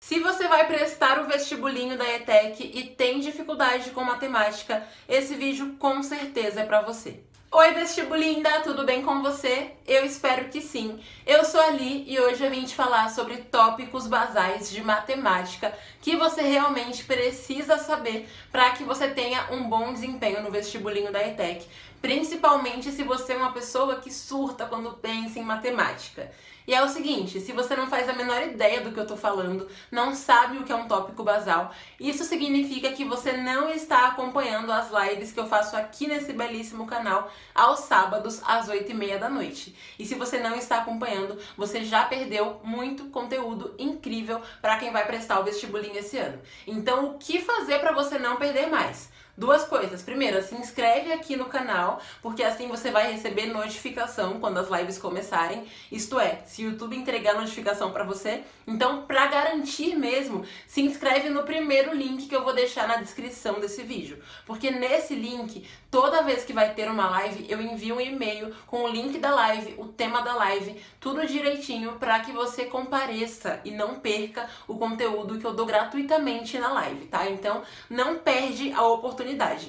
Se você vai prestar o vestibulinho da ETEC e tem dificuldade com matemática, esse vídeo com certeza é para você. Oi vestibulinda, tudo bem com você? Eu espero que sim. Eu sou a Li e hoje eu vim te falar sobre tópicos basais de matemática que você realmente precisa saber para que você tenha um bom desempenho no vestibulinho da ETEC, principalmente se você é uma pessoa que surta quando pensa em matemática. E é o seguinte, se você não faz a menor ideia do que eu tô falando, não sabe o que é um tópico basal, isso significa que você não está acompanhando as lives que eu faço aqui nesse belíssimo canal aos sábados às 8h30 da noite. E se você não está acompanhando, você já perdeu muito conteúdo incrível para quem vai prestar o vestibulinho esse ano. Então, o que fazer para você não perder mais? Duas coisas. Primeiro, se inscreve aqui no canal, porque assim você vai receber notificação quando as lives começarem. Isto é, se o YouTube entregar notificação pra você. Então, pra garantir mesmo, se inscreve no primeiro link que eu vou deixar na descrição desse vídeo. Porque nesse link, toda vez que vai ter uma live, eu envio um e-mail com o link da live, o tema da live, tudo direitinho pra que você compareça e não perca o conteúdo que eu dou gratuitamente na live, tá? Então, não perde a oportunidade.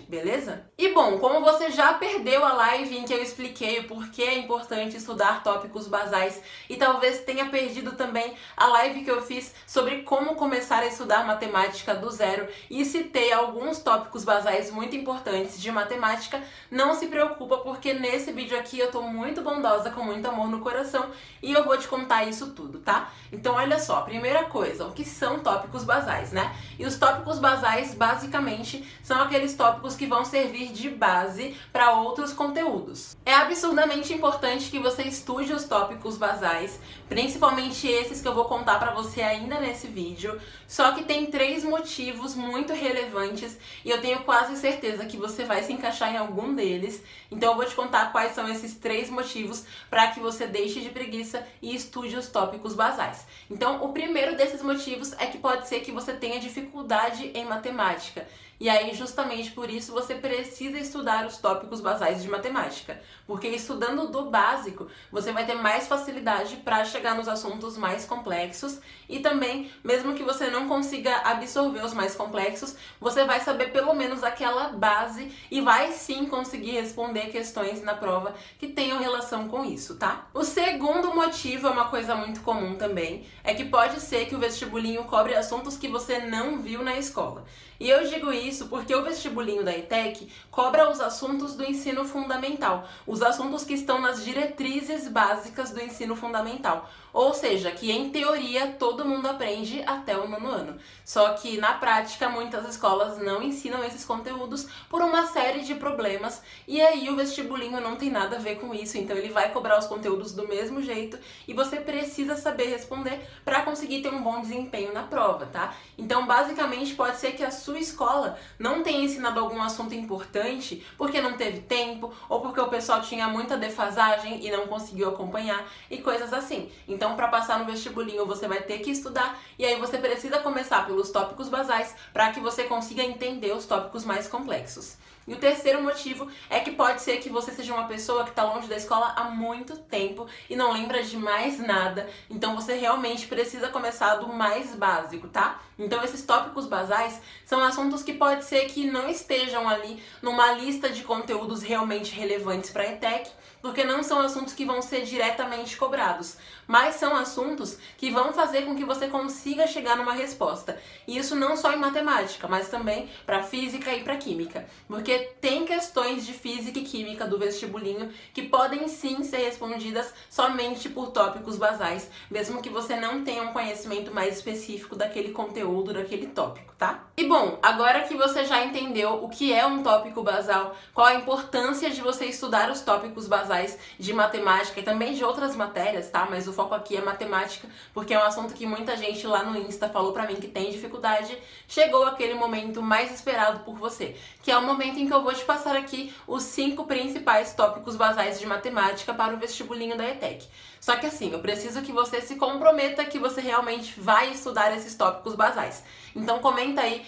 Beleza? E bom, como você já perdeu a live em que eu expliquei o porquê é importante estudar tópicos basais e talvez tenha perdido também a live que eu fiz sobre como começar a estudar matemática do zero e citei alguns tópicos basais muito importantes de matemática, não se preocupa porque nesse vídeo aqui eu tô muito bondosa, com muito amor no coração e eu vou te contar isso tudo, tá? Então olha só, primeira coisa, o que são tópicos basais, né? E os tópicos basais basicamente são aqueles tópicos que vão servir de base para outros conteúdos. É absurdamente importante que você estude os tópicos basais, principalmente esses que eu vou contar para você ainda nesse vídeo, só que tem 3 motivos muito relevantes e eu tenho quase certeza que você vai se encaixar em algum deles, então eu vou te contar quais são esses 3 motivos para que você deixe de preguiça e estude os tópicos basais. Então, o primeiro desses motivos é que pode ser que você tenha dificuldade em matemática. E aí, justamente por isso, você precisa estudar os tópicos basais de matemática. Porque estudando do básico, você vai ter mais facilidade para chegar nos assuntos mais complexos. E também, mesmo que você não consiga absorver os mais complexos, você vai saber pelo menos aquela base e vai sim conseguir responder questões na prova que tenham relação com isso, tá? O segundo motivo é uma coisa muito comum também, é que pode ser que o vestibulinho cobre assuntos que você não viu na escola. E eu digo isso porque o vestibulinho da ETEC cobra os assuntos do ensino fundamental, os assuntos que estão nas diretrizes básicas do ensino fundamental. Ou seja, que em teoria todo mundo aprende até o 9º ano. Só que na prática muitas escolas não ensinam esses conteúdos por uma série de problemas e aí o vestibulinho não tem nada a ver com isso, então ele vai cobrar os conteúdos do mesmo jeito e você precisa saber responder para conseguir ter um bom desempenho na prova, tá? Então basicamente pode ser que a sua escola não tenha ensinado algum assunto importante porque não teve tempo ou porque o pessoal tinha muita defasagem e não conseguiu acompanhar e coisas assim. Então, para passar no vestibulinho, você vai ter que estudar e aí você precisa começar pelos tópicos basais para que você consiga entender os tópicos mais complexos. E o terceiro motivo é que pode ser que você seja uma pessoa que está longe da escola há muito tempo e não lembra de mais nada, então você realmente precisa começar do mais básico, tá? Então esses tópicos basais são assuntos que pode ser que não estejam ali numa lista de conteúdos realmente relevantes para a ETEC, porque não são assuntos que vão ser diretamente cobrados, mas são assuntos que vão fazer com que você consiga chegar numa resposta. E isso não só em matemática, mas também para física e para química, porque tem questões de física e química do vestibulinho que podem sim ser respondidas somente por tópicos basais, mesmo que você não tenha um conhecimento mais específico daquele conteúdo, daquele tópico, tá? E bom, agora que você já entendeu o que é um tópico basal, qual a importância de você estudar os tópicos basais de matemática e também de outras matérias, tá? Mas o foco aqui é matemática, porque é um assunto que muita gente lá no Insta falou pra mim que tem dificuldade. Chegou aquele momento mais esperado por você, que é o momento em que eu vou te passar aqui os 5 principais tópicos basais de matemática para o vestibulinho da ETEC. Só que assim, eu preciso que você se comprometa que você realmente vai estudar esses tópicos basais. Então comenta aí,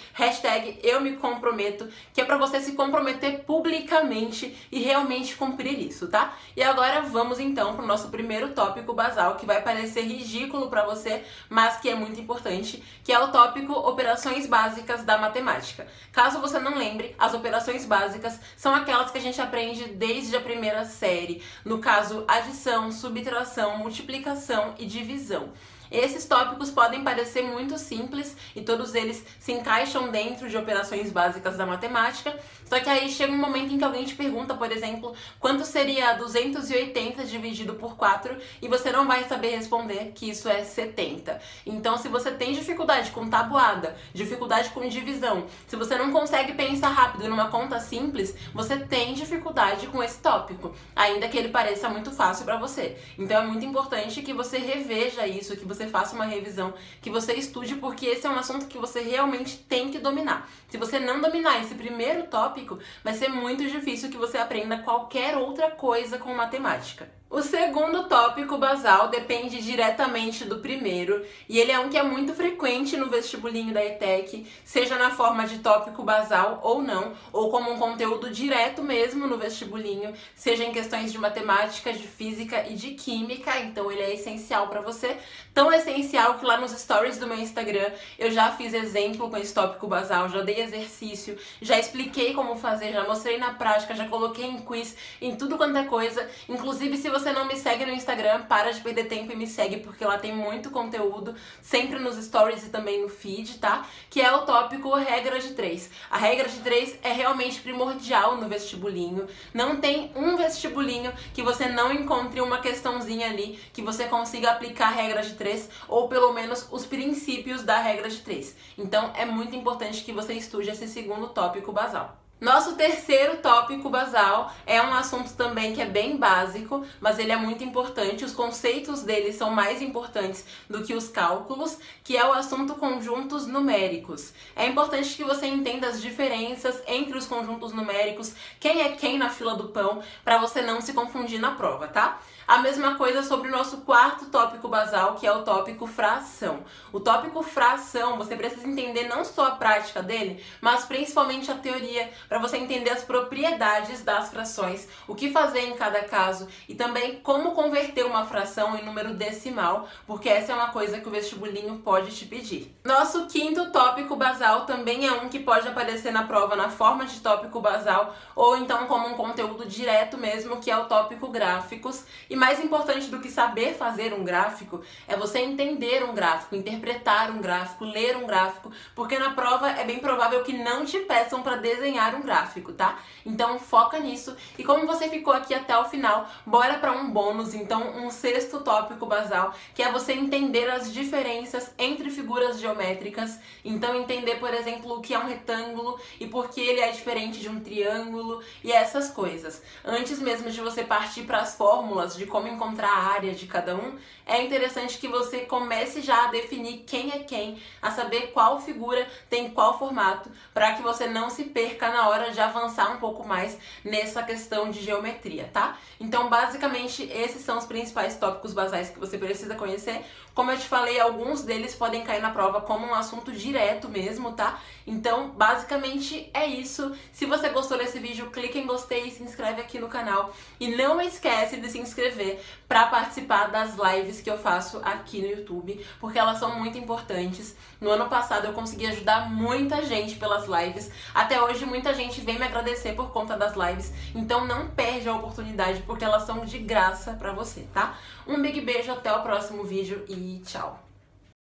#eu me comprometo, que é pra você se comprometer publicamente e realmente cumprir isso, tá? E agora vamos então pro nosso primeiro tópico basal, que vai parecer ridículo pra você, mas que é muito importante, que é o tópico operações básicas da matemática. Caso você não lembre, as operações básicas são aquelas que a gente aprende desde a primeira série, no caso adição, subtração, multiplicação e divisão. Esses tópicos podem parecer muito simples e todos eles se encaixam dentro de operações básicas da matemática, só que aí chega um momento em que alguém te pergunta, por exemplo, quanto seria 280 dividido por 4 e você não vai saber responder que isso é 70. Então, se você tem dificuldade com tabuada, dificuldade com divisão, se você não consegue pensar rápido numa conta simples, você tem dificuldade com esse tópico, ainda que ele pareça muito fácil para você. Então, é muito importante que você reveja isso, que você faça uma revisão, que você estude, porque esse é um assunto que você realmente tem que dominar. Se você não dominar esse primeiro tópico, vai ser muito difícil que você aprenda qualquer outra coisa com matemática. O segundo tópico basal depende diretamente do primeiro e ele é um que é muito frequente no vestibulinho da ETEC, seja na forma de tópico basal ou não, ou como um conteúdo direto mesmo no vestibulinho, seja em questões de matemática, de física e de química, então ele é essencial para você, tão essencial que lá nos stories do meu Instagram eu já fiz exemplo com esse tópico basal, já dei exercício, já expliquei como fazer, já mostrei na prática, já coloquei em quiz, em tudo quanto é coisa, inclusive se você não me segue no Instagram, para de perder tempo e me segue, porque lá tem muito conteúdo, sempre nos stories e também no feed, tá? Que é o tópico regra de 3. A regra de 3 é realmente primordial no vestibulinho. Não tem um vestibulinho que você não encontre uma questãozinha ali, que você consiga aplicar a regra de 3, ou pelo menos os princípios da regra de 3. Então é muito importante que você estude esse segundo tópico basal. Nosso terceiro tópico basal é um assunto também que é bem básico, mas ele é muito importante, os conceitos dele são mais importantes do que os cálculos, que é o assunto conjuntos numéricos. É importante que você entenda as diferenças entre os conjuntos numéricos, quem é quem na fila do pão, para você não se confundir na prova, tá? A mesma coisa sobre o nosso quarto tópico basal, que é o tópico fração. O tópico fração, você precisa entender não só a prática dele, mas principalmente a teoria, para você entender as propriedades das frações, o que fazer em cada caso e também como converter uma fração em número decimal, porque essa é uma coisa que o vestibulinho pode te pedir. Nosso quinto tópico basal também é um que pode aparecer na prova na forma de tópico basal ou então como um conteúdo direto mesmo, que é o tópico gráficos. E mais importante do que saber fazer um gráfico é você entender um gráfico, interpretar um gráfico, ler um gráfico, porque na prova é bem provável que não te peçam para desenhar um gráfico, tá? Então foca nisso. E como você ficou aqui até o final, bora para um bônus, então um sexto tópico basal, que é você entender as diferenças entre figuras geométricas. Então entender, por exemplo, o que é um retângulo e por que ele é diferente de um triângulo e essas coisas. Antes mesmo de você partir para as fórmulas de como encontrar a área de cada um, é interessante que você comece já a definir quem é quem, a saber qual figura tem qual formato, para que você não se perca na hora de avançar um pouco mais nessa questão de geometria, tá? Então, basicamente, esses são os principais tópicos basais que você precisa conhecer. Como eu te falei, alguns deles podem cair na prova como um assunto direto mesmo, tá? Então, basicamente, é isso. Se você gostou desse vídeo, clica em gostei e se inscreve aqui no canal. E não esquece de se inscrever para participar das lives que eu faço aqui no YouTube, porque elas são muito importantes. No ano passado eu consegui ajudar muita gente pelas lives. Até hoje muita gente vem me agradecer por conta das lives. Então não perde a oportunidade, porque elas são de graça pra você, tá? Um big beijo, até o próximo vídeo e tchau!